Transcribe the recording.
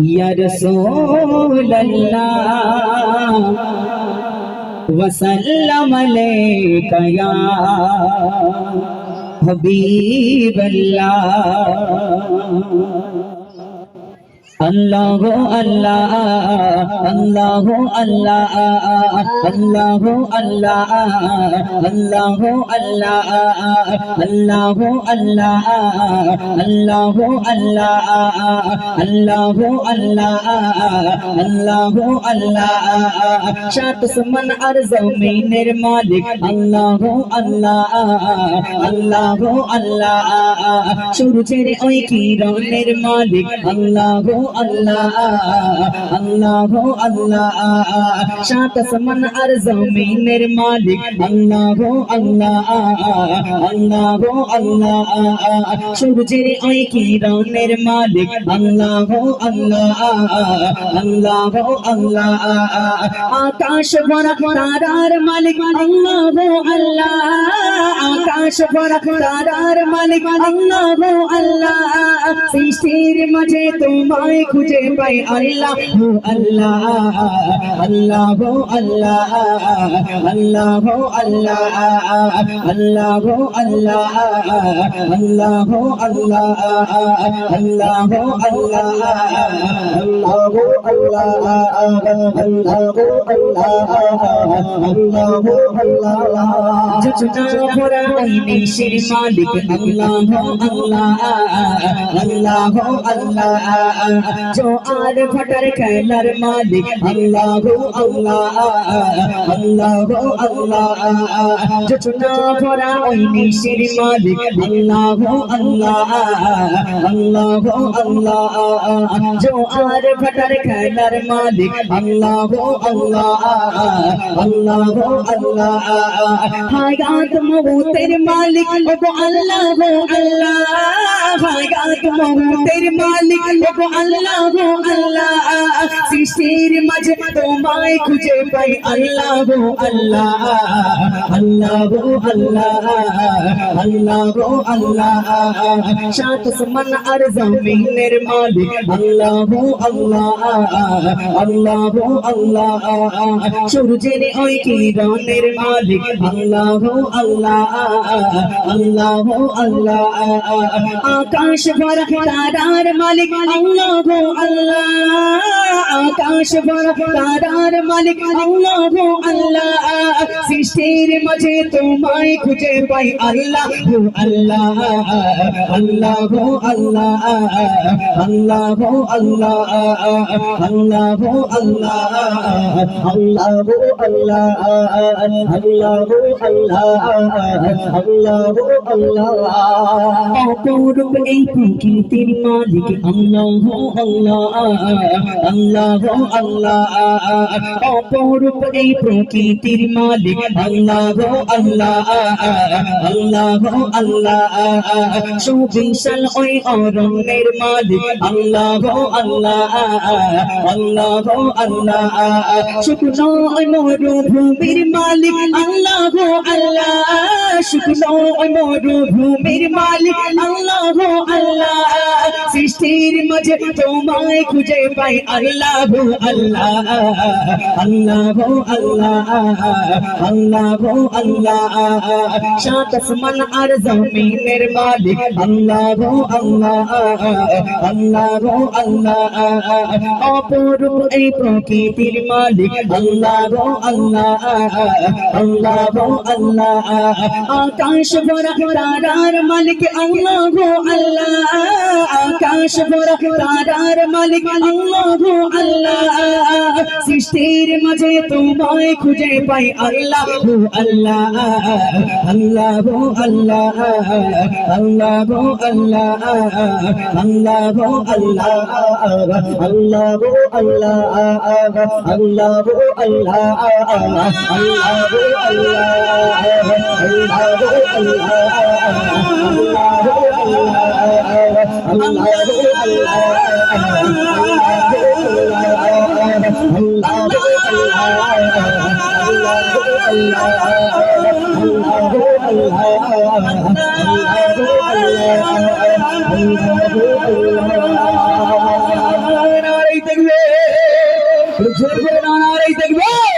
या रसूल अल्लाह वसल्लम अलैका या हबीब अल्लाह अल्लाह अल्लाह अल्लाह अल्लाह अल्लाह अल्लाह अल्लाह अल्लाह अल्लाह अल्लाह अल्लाह अल्लाह अल्लाह अल्लाह शात सुमन और ज़मीनेर मालिक अल्लाह अल्लाह अल्लाह अल्लाह सूरजेर ओई किरणेर मालिक अल्लाह अल्लाह अल्लाह अल्लाह शात समान और ज़मीनेर मालिक अल्लाह अल्लाह अल्लाह अल्लाह सूरजेर ओई किरणेर मालिक अल्लाह अल्लाह अल्लाह अल्लाह आकाश भरा तारार मालिक अल्लाह अल्लाह आकाश भरा तारार मालिक अल्लाह अल्लाह सृष्टिर माঝে তোমায় খুঁজে পাই আল্লাহ আল্লাহ আল্লাহ আল্লাহ আল্লাহ আল্লাহ আল্লাহ আল্লাহ আল্লাহ আল্লাহ আল্লাহ আল্লাহ জুজনা ভরা নিশির মালিক আল্লাহ আল্লাহ अल्लाह अल्लाह जो आर फटर कैलर मालिक अल्लाह अल्लाह अल्लाह अल्लाह जो चुना भरा ओई निशिर मालिक अल्लाह अल्लाह अल्लाह अल्लाह जो आर फटर कैलर मालिक अल्लाह अल्लाह अल्लाह अल्लाह हायात मौतेर मालिक अल्लाह अल्लाह हायात मौतेर मालिक अल्लाह अल्लाह सृष्टिर माঝে তোমায় খুঁজে পাই अल्लाह अल्लाह अल्लाह अल्लाह अल्लाह अल्लाह शात समान और ज़मीनेर मालिक अल्लाह अल्लाह अल्लाह अल्लाह सूरजेर ओई किरणेर मालिक अल्लाह अल्लाह अल्लाह अल्लाह आकाश भरा तारार मालिक अल्लाह अल्लाह आकाश भरा तारार मालिक अल्लाह अल्लाह सृष्टिर माঝে তোমায় খুঁজে পাই अल्लाह अल्लाह अल्लाह अल्लाह अल्लाह अल्लाह अल्लाह अल्लाह अल्लाह अपूर्व এই প্রকৃতির মালিক আল্লাহ আল্লাহ আল্লাহ আল্লাহ অপরূপ এই প্রকৃতির মালিক আল্লাহ আল্লাহ আল্লাহ আল্লাহ সুবিশাল ওই অরণ্যের মালিক আল্লাহ আল্লাহ আল্লাহ আল্লাহ শুকনো ওই মরুভূমির মালিক আল্লাহ আল্লাহ শুকনো ওই মরুভূমির মালিক আল্লাহ अल्लाह सृष्टिर माঝে তোমায় খুঁজে পাই अल्लाह अल्लाह अल्लाह अल्लाह अल्लाह अल्लाह शात আসমান আর জমিনের মালিক अल्लाह अल्लाह अल्लाह अल्लाह অপরূপ এই প্রকৃতির মালিক अल्लाह अल्लाह अल्लाह अल्लाह आकाश भरा तारार मालिक अल्लाह अल्लाह आकाश भरा तारार मालिक अल्लाह अल्लाह सृष्टिर माঝে তোমায় খুঁজে পাই अल्लाह अल्लाह अल्लाह अल्लाह अल्लाह अल्लाह अल्लाह अल्लाह अल्लाह अल्लाह अल्लाह নারাই তাকবীর, জোর করে নারাই তাকবীর।